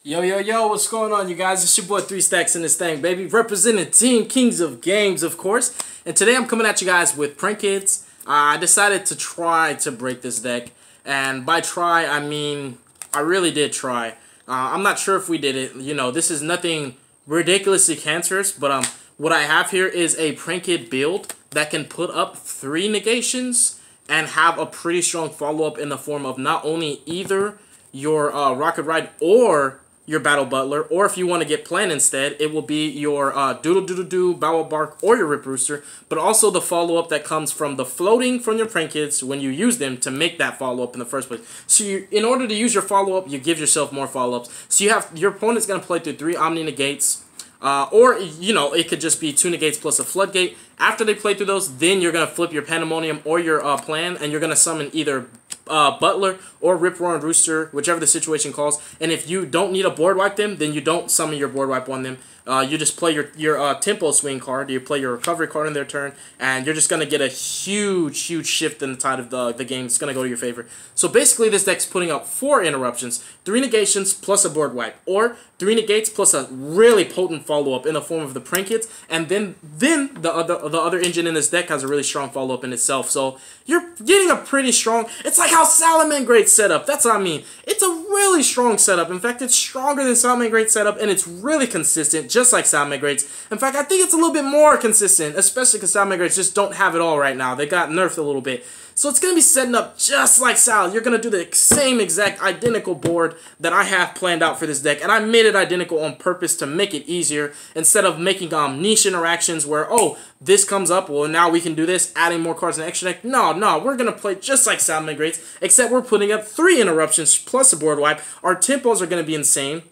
Yo, yo, yo, what's going on, you guys? It's your boy 3 Stacks in this thing, baby. Representing Team Kings of Games, of course. And today I'm coming at you guys with PRANKIDS. I decided to try to break this deck. And by try, I mean, I really did try. I'm not sure if we did it. You know, this is nothing ridiculously cancerous. But what I have here is a PRANKID build that can put up 3 negations and have a pretty strong follow-up in the form of not only either your Rocket Ride or your Battle Butler, or if you want to get planned instead, it will be your Doodle Doodle Doo, Bow Wow Bark, or your Rip Rooster, but also the follow-up that comes from the floating from your PRANKIDS when you use them to make that follow-up in the first place. So in order to use your follow-up, you give yourself more follow-ups. So you have your opponent's going to play through 3 Omni Negates, or, you know, it could just be 2 Negates plus a Floodgate. After they play through those, then you're going to flip your Pandemonium or your plan, and you're going to summon either Butler or Rip Roaring Rooster, whichever the situation calls. And if you don't need a board wipe them, then you don't summon your board wipe on them. You just play your Tempo Swing card, you play your Recovery card in their turn, and you're just going to get a huge shift in the tide of the game. It's going to go to your favor. So basically this deck's putting out 4 interruptions, 3 negations plus a board wipe, or 3 negates plus a really potent follow-up in the form of the PRANKIDS, and then the other engine in this deck has a really strong follow-up in itself. So you're getting a pretty strong, it's like how Salamangreat's set up. That's what I mean. It's a really strong setup. In fact, it's stronger than Salamangreat's setup, and it's really consistent, just like Salamangreat's. In fact, I think it's a little bit more consistent, especially because Salamangreat's just don't have it all right now. They got nerfed a little bit. So it's going to be setting up just like Sal. You're going to do the same exact identical board that I have planned out for this deck. And I made it identical on purpose to make it easier. Instead of making niche interactions where, oh, this comes up, well, now we can do this, adding more cards in the extra deck. No, we're going to play just like Salamangreat's, except we're putting up 3 interruptions plus a board wipe. Our tempos are going to be insane.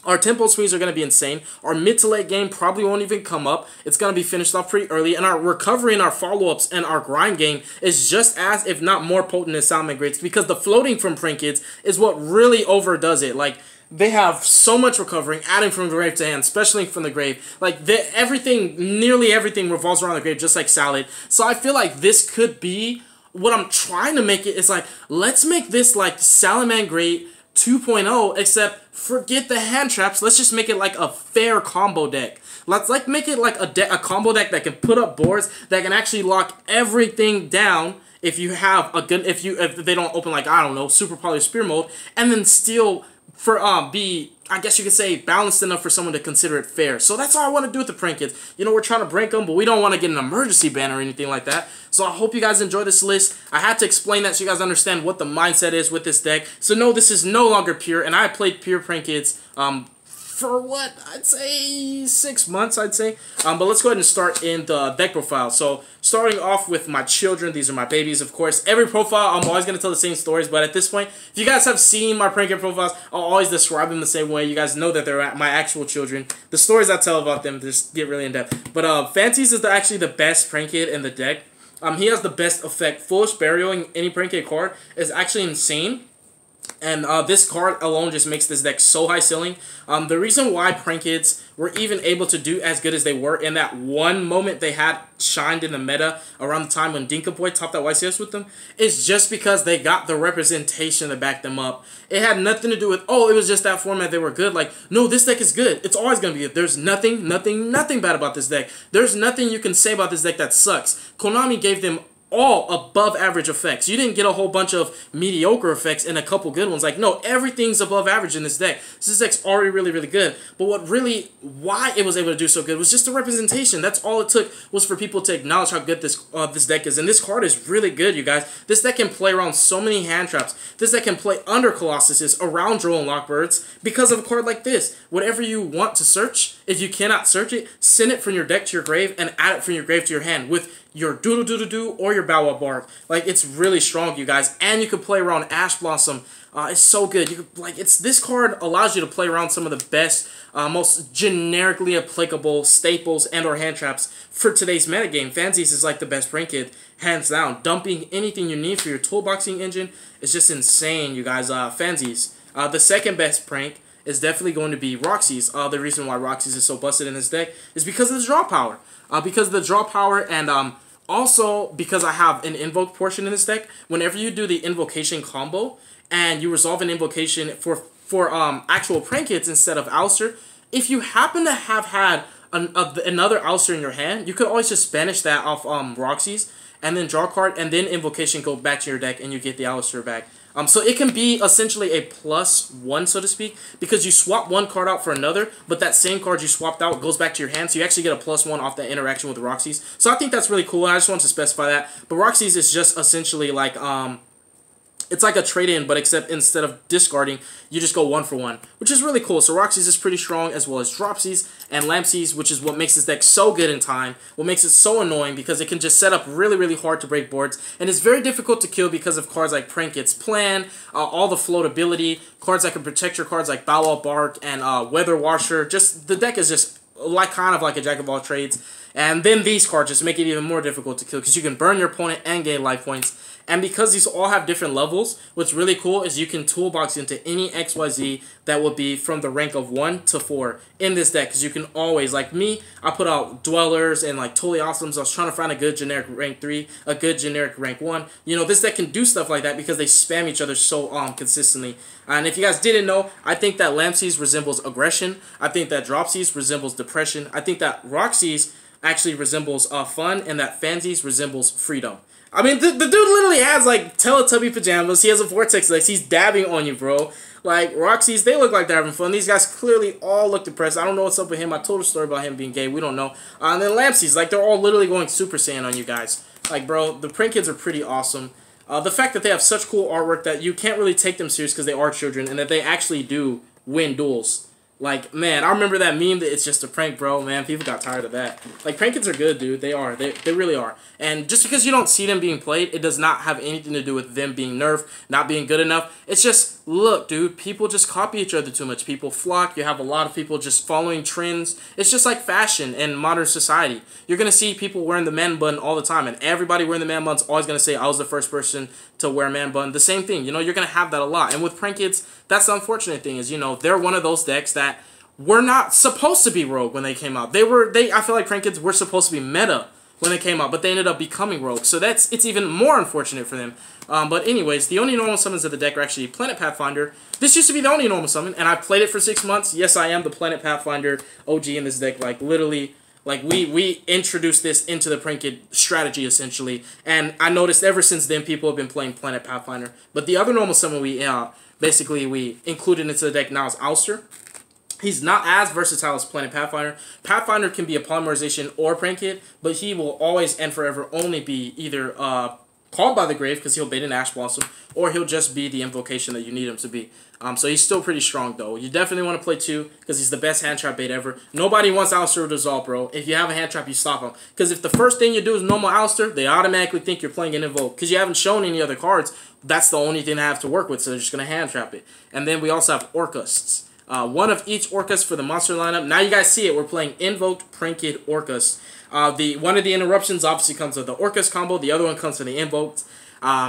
Our tempo swings are going to be insane. Our mid to late game probably won't even come up. It's going to be finished off pretty early. And our recovery and our follow-ups and our grind game is just as, if not more potent than Salamangreat's, because the floating from PRANKIDS is what really overdoes it. Like, they have so much recovering, adding from the grave to hand, especially from the grave. Like, nearly everything revolves around the grave, just like Salad. So I feel like this could be, what I'm trying to make it is like, let's make this like Salamangreat 2.0, except forget the hand traps. Let's just make it like a fair combo deck. Let's make it like a combo deck that can put up boards that can actually lock everything down if you have a good, if they don't open, like, I don't know, Super Poly Spear mode, and then still be, I guess you could say, balanced enough for someone to consider it fair. So that's all I want to do with the PRANKIDS. You know, we're trying to break them, but we don't want to get an emergency ban or anything like that. So I hope you guys enjoy this list. I had to explain that so you guys understand what the mindset is with this deck. So no, this is no longer pure, and I played pure PRANKIDS for what, I'd say 6 months, I'd say. But let's go ahead and start in the deck profile. So starting off with my children, these are my babies, of course. Every profile, I'm always going to tell the same stories, but at this point, if you guys have seen my PRANKID profiles, I'll always describe them the same way. You guys know that they're my actual children. The stories I tell about them just get really in-depth. But Fancies is actually the best PRANKID in the deck. He has the best effect. Foolish Burial, any PRANKID card, is actually insane. And this card alone just makes this deck so high ceiling. The reason why PRANKIDS were even able to do as good as they were in that one moment they had shined in the meta around the time when Dinkaboy topped that YCS with them is just because they got the representation to back them up. It had nothing to do with, oh, it was just that format they were good. Like, no, this deck is good. It's always going to be good. There's nothing bad about this deck. There's nothing you can say about this deck that sucks. Konami gave them all above average effects. You didn't get a whole bunch of mediocre effects and a couple good ones. Like, no, everything's above average in this deck. This deck's already really good. But why it was able to do so good was just the representation. That's all it took, was for people to acknowledge how good this deck is. And this card is really good, you guys. This deck can play around so many hand traps. This deck can play under Colossuses, around Droll and Lockbirds, because of a card like this. Whatever you want to search, if you cannot search it, send it from your deck to your grave and add it from your grave to your hand with your Doodle Doodle Doo or your Bow Wow Bark. Like, it's really strong, you guys. And you can play around Ash Blossom. It's so good. You could, like, this card allows you to play around some of the best, most generically applicable staples and or hand traps for today's metagame. Fancies is like the best PRANKID, hands down. Dumping anything you need for your toolboxing engine is just insane, you guys. Fancies. The second best prank is definitely going to be Roxy's. The reason why Roxy's is so busted in this deck is because of the draw power. Because of the draw power, and also because I have an invoke portion in this deck. Whenever you do the invocation combo and you resolve an invocation for for actual Prankids instead of Ouster, if you happen to have had another Ouster in your hand, you could always just banish that off Roxy's, and then draw a card, and then Invocation go back to your deck, and you get the Ouster back. So it can be essentially a +1, so to speak, because you swap one card out for another, but that same card you swapped out goes back to your hand, so you actually get a +1 off that interaction with Roxy's. So I think that's really cool, and I just wanted to specify that. But Roxy's is just essentially like, it's like a trade-in, but except instead of discarding, you just go 1 for 1, which is really cool. So Roxy's is pretty strong, as well as Dropsies and Lampsies, which is what makes this deck so good in time, what makes it so annoying, because it can just set up really, really hard to break boards, and it's very difficult to kill because of cards like Prankids Plan, all the floatability, cards that can protect your cards like Bow Wow Bark and Weather Washer. Just the deck is just like kind of like a jack of all trades. And then these cards just make it even more difficult to kill, because you can burn your opponent and gain life points. And because these all have different levels, what's really cool is you can toolbox into any XYZ that will be from the rank of 1 to 4 in this deck. Because you can always, like me, I put out Dwellers and like Totally Awesomes. I was trying to find a good generic rank 3, a good generic rank 1. You know, this deck can do stuff like that because they spam each other so consistently. And if you guys didn't know, I think that Lampsies resembles aggression. I think that Dropsies resembles depression. I think that Roxy's actually resembles fun, and that Fansies resembles freedom. I mean, the dude literally has, like, Teletubby pajamas. He has a Vortex legs. He's dabbing on you, bro. Like, Roxy's, they look like they're having fun. These guys clearly all look depressed. I don't know what's up with him. I told a story about him being gay. We don't know. And then Lampsies, like, they're all literally going Super Saiyan on you guys. Like, bro, the Prankids are pretty awesome. The fact that they have such cool artwork that you can't really take them serious because they are children, and that they actually do win duels. Like, man, I remember that meme that it's just a prank, bro. Man, people got tired of that. Like, Prankids are good, dude. They are. They really are. And just because you don't see them being played, it does not have anything to do with them being nerfed, not being good enough. It's just, look, dude, people just copy each other too much. People flock. You have a lot of people just following trends. It's just like fashion in modern society. You're going to see people wearing the man bun all the time, and everybody wearing the man bun's always going to say, I was the first person to wear a man bun. The same thing. You know, you're going to have that a lot. And with Prankids, that's the unfortunate thing is, you know, they're one of those decks that were not supposed to be rogue when they came out. I feel like Prankids were supposed to be meta when they came out, but they ended up becoming rogue. So it's even more unfortunate for them. But anyways, the only normal summons of the deck are actually Planet Pathfinder. This used to be the only normal summon, and I played it for 6 months. Yes, I am the Planet Pathfinder OG in this deck. Like, literally, like, we introduced this into the Prankid strategy, essentially. And I noticed ever since then, people have been playing Planet Pathfinder. But the other normal summon we included into the deck now is Ouster. He's not as versatile as Planet Pathfinder. Pathfinder can be a polymerization or Prankid, but he will always and forever only be either Called by the Grave, because he'll bait an Ash Blossom, or he'll just be the invocation that you need him to be. So he's still pretty strong, though. You definitely want to play 2, because he's the best hand trap bait ever. Nobody wants Ouster to dissolve, bro. If you have a hand trap, you stop him. Because if the first thing you do is normal Ouster, they automatically think you're playing an Invoke. Because you haven't shown any other cards, that's the only thing they have to work with, so they're just going to hand trap it. And then we also have ORCUSTs. One of each ORCUST for the monster lineup. Now you guys see it. We're playing Invoked, Prankid, ORCUST. One of the interruptions obviously comes with the ORCUST combo. The other one comes from the Invoked.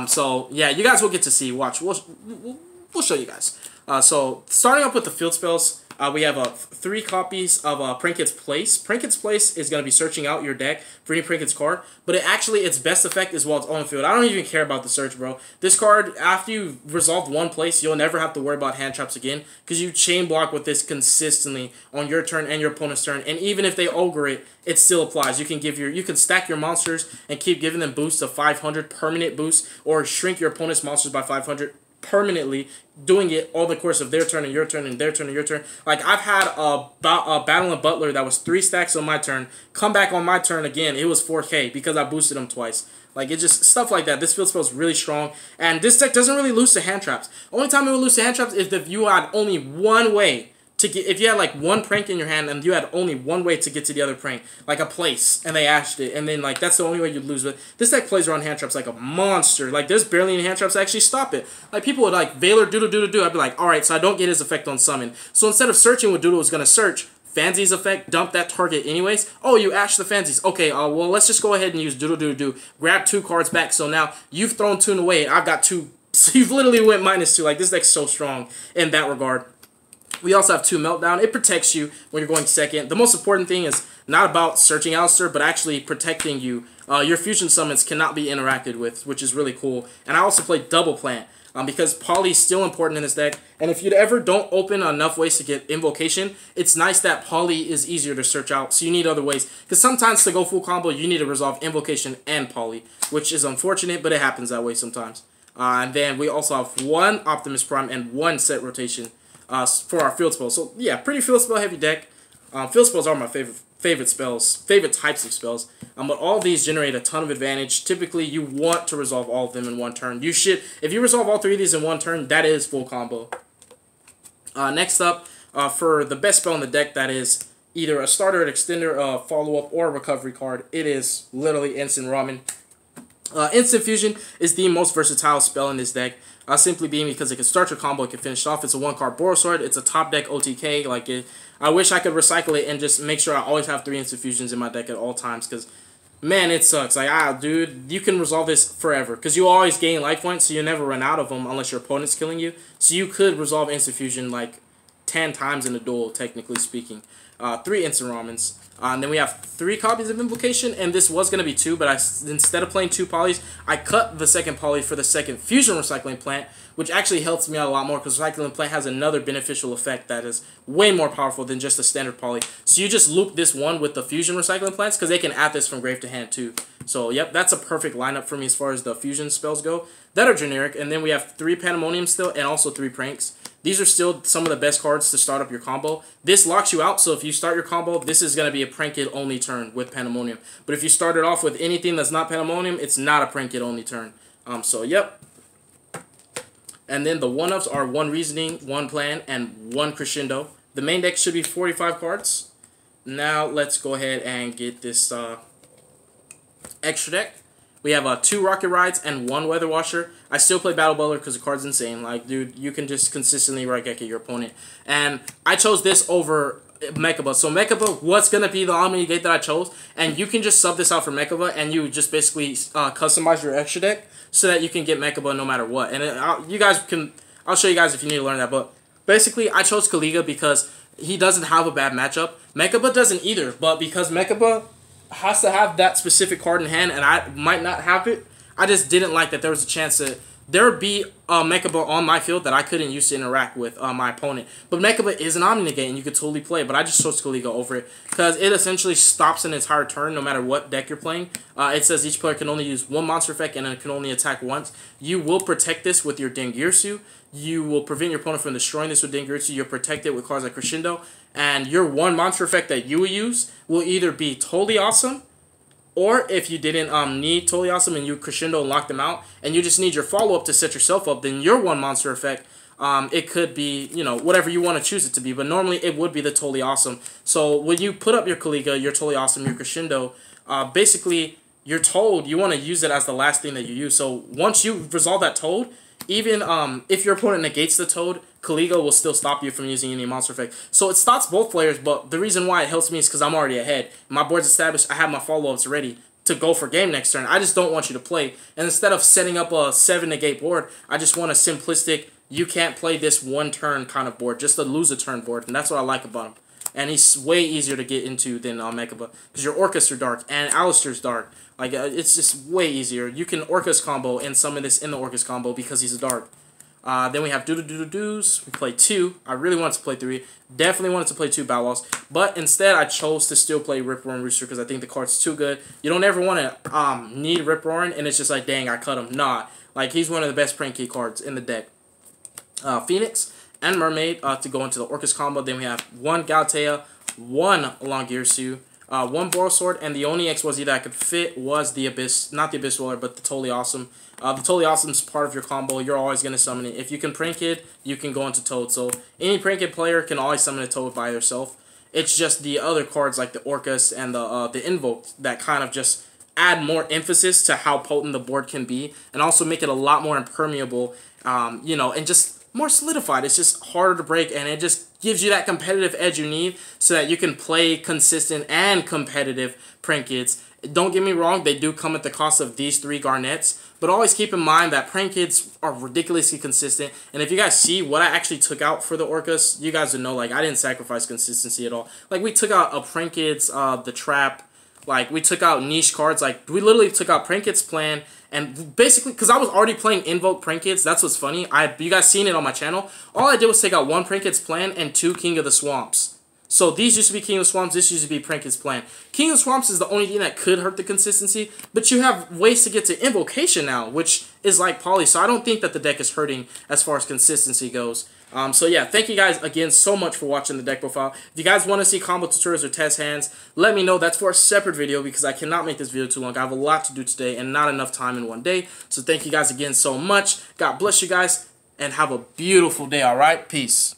So, yeah, you guys will get to see. Watch. We'll show you guys. So, starting up with the field spells, we have 3 copies of Prankid's Place. Prankid's Place is going to be searching out your deck for any Prankid's card, but its best effect is while it's on field. I don't even care about the search, bro. This card, after you've resolved one place, you'll never have to worry about hand traps again, because you chain block with this consistently on your turn and your opponent's turn, and even if they ogre it, it still applies. You can stack your monsters and keep giving them boosts of 500 permanent boosts, or shrink your opponent's monsters by 500 permanently, doing it all the course of their turn and your turn and their turn and your turn. Like, I've had a Battle and Butler that was 3 stacks on my turn, come back on my turn again, it was 4k because I boosted him twice. Like, it's just stuff like that. This field spell is really strong, and this deck doesn't really lose to hand traps. Only time it will lose to hand traps is if you had only one way to get, if you had like one prank in your hand and you had only one way to get to the other prank, like a place, and they ashed it, and then like that's the only way you'd lose. But this deck plays around hand traps like a monster. Like, there's barely any hand traps to actually stop it. Like, people would like Valor doodle. I'd be like, alright, so I don't get his effect on summon. So instead of searching what Doodle was gonna search, Fansies effect, dump that target anyways. Oh, you ash the Fansies. Okay, well, let's just go ahead and use Doodle. Grab 2 cards back. So now you've thrown 2 away, and I've got 2. So you've literally went -2. Like, this deck's so strong in that regard. We also have 2 Meltdown. It protects you when you're going second. The most important thing is not about searching Ouster, but actually protecting you. Your fusion summons cannot be interacted with, which is really cool. And I also play Double Plant. because poly is still important in this deck. And if you ever don't open enough ways to get invocation, it's nice that poly is easier to search out. So you need other ways, because sometimes to go full combo, you need to resolve invocation and poly, which is unfortunate, but it happens that way sometimes. And then we also have one Optimus Prime and one set rotation for our field spells. So yeah, pretty field spell heavy deck. Field spells are my favorite types of spells. But all these generate a ton of advantage. Typically, you want to resolve all of them in one turn. You should, if you resolve all three of these in one turn, that is full combo. Next up, for the best spell in the deck, that is either a starter, an extender, follow-up, or a recovery card, it is literally Instant Ramen. Instant Fusion is the most versatile spell in this deck, simply being because it can start your combo, it can finish off. It's a one-card Borosword. It's a top deck OTK. I wish I could recycle it and just make sure I always have 3 Instant Fusions in my deck at all times, because, man, it sucks. Dude, you can resolve this forever, because you always gain life points, so you never run out of them unless your opponent's killing you. So you could resolve Instant Fusion, 10 times in a duel, technically speaking. 3 Instant Ramens. And then we have 3 copies of Invocation, and this was going to be 2, but instead of playing 2 polys, I cut the second poly for the second Fusion Recycling Plant, which actually helps me out a lot more, because Recycling Plant has another beneficial effect that is way more powerful than just a standard poly. So you just loop this one with the Fusion Recycling Plants, because they can add this from grave to hand too. So yep, that's a perfect lineup for me as far as the Fusion spells go that are generic. And then we have 3 Pandemonium still, and also 3 Pranks. These are still some of the best cards to start up your combo. This locks you out, so if you start your combo, this is going to be a Prank Kid only turn with Pandemonium. But if you start it off with anything that's not Pandemonium, it's not a Prank Kid only turn. So yep. And then the 1-ups are 1 Reasoning, 1 Plan, and 1 Crescendo. The main deck should be 45 cards. Now let's go ahead and get this extra deck. We have 2 Rocket Rides and 1 Weather Washer. I still play Battle Bowler because the card's insane. Dude, you can just consistently RAIGEKI your opponent. And I chose this over Mechaba. So Mechaba was going to be the Omni Negate that I chose. And you can just sub this out for Mechaba, and you just basically customize your extra deck so that you can get Mechaba no matter what. And I'll show you guys if you need to learn that. But basically, I chose Kaliga because he doesn't have a bad matchup. Mechaba doesn't either. But because Mechaba has to have that specific card in hand, and I might not have it, I just didn't like that there was a chance that there would be a Mechaba on my field that I couldn't use to interact with my opponent. But Mechaba is an Omni Negate, and you could totally play it, but I just chose Kaliga over it because it essentially stops an entire turn no matter what deck you're playing. It says each player can only use 1 monster effect and it can only attack once. You will protect this with your Dengirsu. You will prevent your opponent from destroying this with Dengirsu. You'll protect it with cards like Crescendo. And your 1 monster effect that you will use will either be totally awesome, or if you didn't need totally awesome and you Crescendo and lock them out, and you just need your follow-up to set yourself up, then your 1 monster effect, it could be, whatever you want to choose it to be. But normally it would be the totally awesome. So when you put up your Kaliga, your totally awesome, your Crescendo, basically you're told you want to use it as the last thing that you use. So once you resolve that Toad, even if your opponent negates the Toad, Kaliga will still stop you from using any monster effect. So it stops both players, but the reason why it helps me is because I'm already ahead. My board's established. I have my follow-ups ready to go for game next turn. I just don't want you to play. And instead of setting up a 7 negate board, I just want a simplistic, you can't play this 1 turn kind of board, just a lose a turn board. And that's what I like about him. And he's way easier to get into than Mechaba, because your ORCUST are dark and Alistair's dark. It's just way easier. You can ORCUST combo and summon this in the ORCUST combo because he's a dark. Then we have Doos. We play 2. I really wanted to play 3. Definitely wanted to play 2 Bow-Wows. But instead, I chose to still play Rip-Roaring Rooster because I think the card's too good. You don't ever want to need Rip-Roaring, and it's just like, dang, I cut him. Nah. He's one of the best Prank Kid cards in the deck. Phoenix and Mermaid to go into the ORCUST combo. Then we have 1 Galatea, 1 Longirsu, 1 Borosword, and the only XYZ that I could fit was the Abyss, not the Abyss Roller, but the Totally Awesome. The Totally Awesome is part of your combo. You're always going to summon it. If you can Prank Kid, you can go into Toad. So any Prank Kid player can always summon a Toad by herself. It's just the other cards like the ORCUST and the Invoked that kind of just add more emphasis to how potent the board can be, and also make it a lot more impermeable, and just more solidified. It's just harder to break, and it just gives you that competitive edge you need so that you can play consistent and competitive Prank Kids. Don't get me wrong, they do come at the cost of these 3 Garnets, but always keep in mind that Prank Kids are ridiculously consistent. And if you guys see what I actually took out for the ORCUST, you guys would know, I didn't sacrifice consistency at all. We took out a Prank Kids, the Trap, Like, we took out niche cards. Like, we literally took out PRANKIDS Plan. And basically, because I was already playing Invoke PRANKIDS, that's what's funny. You guys seen it on my channel. All I did was take out 1 PRANKIDS Plan and 2 King of the Swamps. So these used to be King of the Swamps, this used to be PRANKIDS Plan. King of the Swamps is the only thing that could hurt the consistency, but you have ways to get to Invocation now, which is like Poly, so I don't think that the deck is hurting as far as consistency goes. So yeah, thank you guys again so much for watching the deck profile. If you guys want to see combo tutorials or test hands, let me know. That's for a separate video because I cannot make this video too long. I have a lot to do today and not enough time in one day. So thank you guys again so much. God bless you guys and have a beautiful day, alright? Peace.